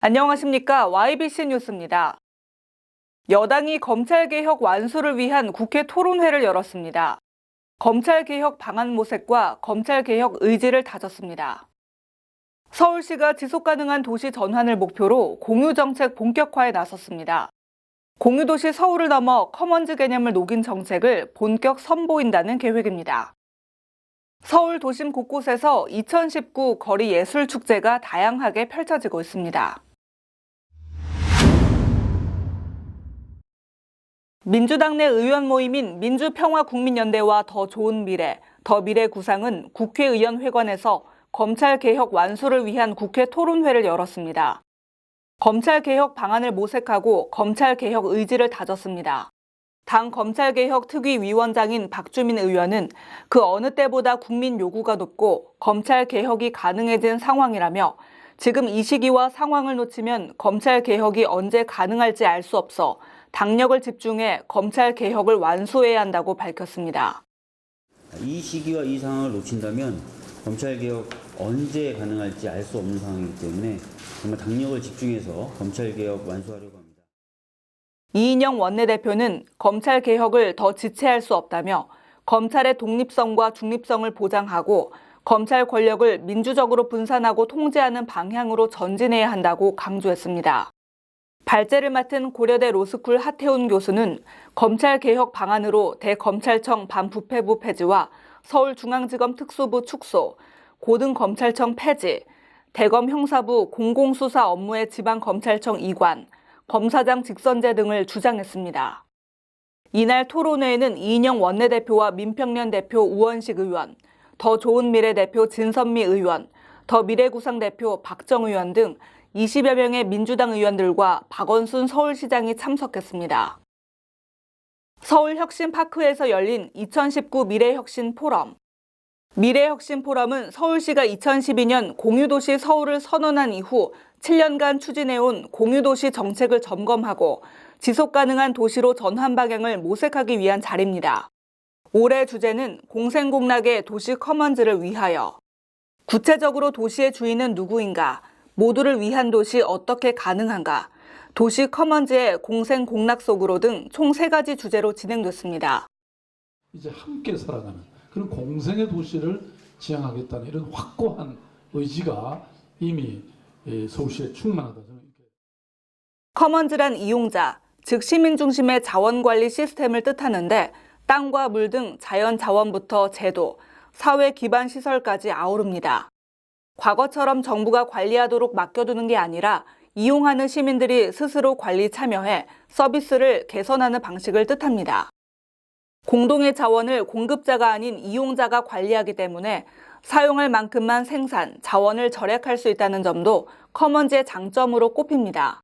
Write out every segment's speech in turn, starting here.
안녕하십니까. YBC 뉴스입니다. 여당이 검찰개혁 완수를 위한 국회 토론회를 열었습니다. 검찰개혁 방안 모색과 검찰개혁 의지를 다졌습니다. 서울시가 지속가능한 도시 전환을 목표로 공유정책 본격화에 나섰습니다. 공유도시 서울을 넘어 커먼즈 개념을 녹인 정책을 본격 선보인다는 계획입니다. 서울 도심 곳곳에서 2019 거리 예술축제가 다양하게 펼쳐지고 있습니다. 민주당 내 의원 모임인 민주평화국민연대와 더 좋은 미래, 더 미래 구상은 국회의원회관에서 검찰개혁 완수를 위한 국회 토론회를 열었습니다. 검찰개혁 방안을 모색하고 검찰개혁 의지를 다졌습니다. 당 검찰개혁특위위원장인 박주민 의원은 그 어느 때보다 국민 요구가 높고 검찰개혁이 가능해진 상황이라며 지금 이 시기와 상황을 놓치면 검찰개혁이 언제 가능할지 알 수 없어 당력을 집중해 검찰개혁을 완수해야 한다고 밝혔습니다. 이 시기와 이 상황을 놓친다면 검찰개혁 언제 가능할지 알 수 없는 상황이기 때문에 정말 당력을 집중해서 검찰개혁 완수하려고 합니다. 이인영 원내대표는 검찰개혁을 더 지체할 수 없다며 검찰의 독립성과 중립성을 보장하고 검찰 권력을 민주적으로 분산하고 통제하는 방향으로 전진해야 한다고 강조했습니다. 발제를 맡은 고려대 로스쿨 하태훈 교수는 검찰개혁 방안으로 대검찰청 반부패부 폐지와 서울중앙지검 특수부 축소, 고등검찰청 폐지, 대검 형사부 공공수사 업무의 지방검찰청 이관, 검사장 직선제 등을 주장했습니다. 이날 토론회에는 이인영 원내대표와 민평련 대표 우원식 의원, 더 좋은 미래 대표 진선미 의원, 더 미래구상 대표 박정 의원 등 20여 명의 민주당 의원들과 박원순 서울시장이 참석했습니다. 서울혁신파크에서 열린 2019 미래혁신 포럼. 미래혁신 포럼은 서울시가 2012년 공유도시 서울을 선언한 이후 7년간 추진해온 공유도시 정책을 점검하고 지속가능한 도시로 전환 방향을 모색하기 위한 자리입니다. 올해 주제는 공생공락의 도시 커먼즈를 위하여. 구체적으로 도시의 주인은 누구인가? 모두를 위한 도시 어떻게 가능한가? 도시 커먼즈의 공생공락 속으로 등 총 3가지 주제로 진행됐습니다. 이제 함께 살아가는 그런 공생의 도시를 지향하겠다는 이런 확고한 의지가 이미 서울시에 충만하다. 커먼즈란 이용자, 즉 시민 중심의 자원관리 시스템을 뜻하는데 땅과 물 등 자연 자원부터 제도, 사회 기반 시설까지 아우릅니다. 과거처럼 정부가 관리하도록 맡겨두는 게 아니라 이용하는 시민들이 스스로 관리 참여해 서비스를 개선하는 방식을 뜻합니다. 공동의 자원을 공급자가 아닌 이용자가 관리하기 때문에 사용할 만큼만 생산, 자원을 절약할 수 있다는 점도 커먼즈의 장점으로 꼽힙니다.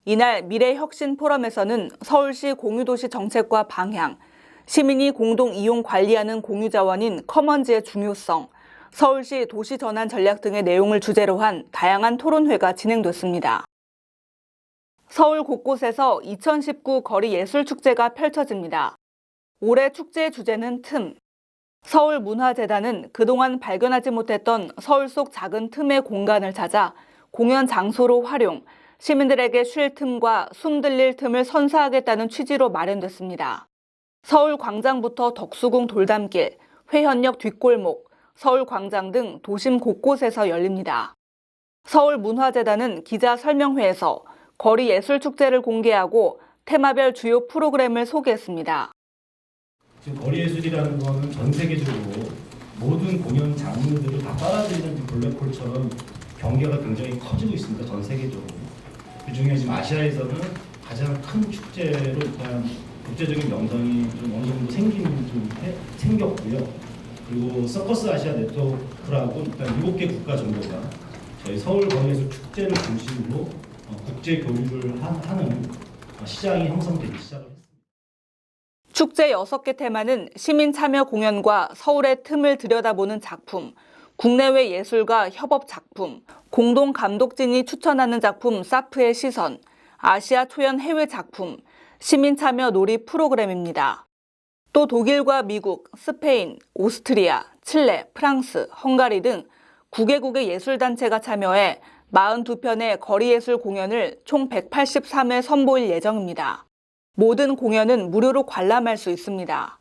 이날 미래혁신 포럼에서는 서울시 공유도시 정책과 방향, 시민이 공동 이용 관리하는 공유자원인 커먼즈의 중요성, 서울시 도시전환 전략 등의 내용을 주제로 한 다양한 토론회가 진행됐습니다. 서울 곳곳에서 2019 거리 예술축제가 펼쳐집니다. 올해 축제의 주제는 틈. 서울문화재단은 그동안 발견하지 못했던 서울 속 작은 틈의 공간을 찾아 공연 장소로 활용, 시민들에게 쉴 틈과 숨 들릴 틈을 선사하겠다는 취지로 마련됐습니다. 서울광장부터 덕수궁 돌담길, 회현역 뒷골목, 서울광장 등 도심 곳곳에서 열립니다. 서울문화재단은 기자 설명회에서 거리 예술축제를 공개하고 테마별 주요 프로그램을 소개했습니다. 지금 거리 예술이라는 거는 전 세계적으로 모든 공연 장르들을 다 빨아들이는 블랙홀처럼 경계가 굉장히 커지고 있습니다. 전 세계적으로. 그중에 지금 아시아에서는 가장 큰 축제로 일단 국제적인 명성이 좀 어느 정도 생겼고요. 그리고 서커스 아시아 네트워크라고 일단 7개 국가 정도가 저희 서울 거리예술 축제를 중심으로 국제 교류를 하는 시장이 형성되기 시작을 했습니다. 축제 6개 테마는 시민 참여 공연과 서울의 틈을 들여다보는 작품, 국내외 예술가 협업 작품, 공동 감독진이 추천하는 작품 사프의 시선, 아시아 초연 해외 작품, 시민 참여 놀이 프로그램입니다. 또 독일과 미국, 스페인, 오스트리아, 칠레, 프랑스, 헝가리 등 9개국의 예술단체가 참여해 42편의 거리예술 공연을 총 183회 선보일 예정입니다. 모든 공연은 무료로 관람할 수 있습니다.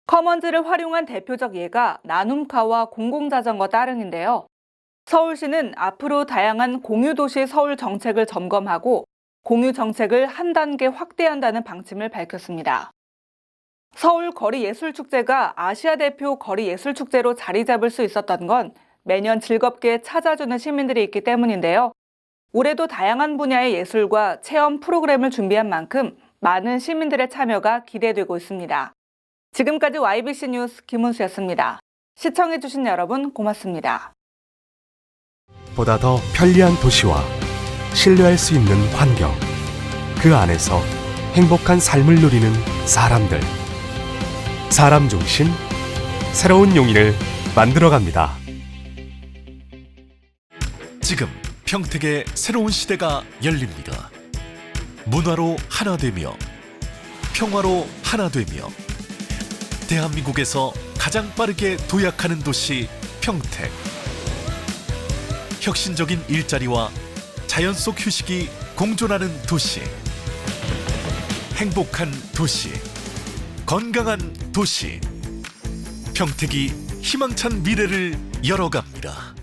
커먼즈를 활용한 대표적 예가 나눔카와 공공자전거 따릉인데요. 서울시는 앞으로 다양한 공유도시 서울 정책을 점검하고 공유 정책을 한 단계 확대한다는 방침을 밝혔습니다. 서울 거리예술축제가 아시아 대표 거리예술축제로 자리 잡을 수 있었던 건 매년 즐겁게 찾아주는 시민들이 있기 때문인데요. 올해도 다양한 분야의 예술과 체험 프로그램을 준비한 만큼 많은 시민들의 참여가 기대되고 있습니다. 지금까지 YBC 뉴스 김은수였습니다. 시청해주신 여러분 고맙습니다. 보다 더 편리한 도시와 신뢰할 수 있는 환경, 그 안에서 행복한 삶을 누리는 사람들. 사람 중심, 새로운 용인을 만들어갑니다. 지금 평택의 새로운 시대가 열립니다. 문화로 하나되며 평화로 하나되며 대한민국에서 가장 빠르게 도약하는 도시 평택. 혁신적인 일자리와 자연 속 휴식이 공존하는 도시. 행복한 도시, 건강한 도시. 평택이 희망찬 미래를 열어갑니다.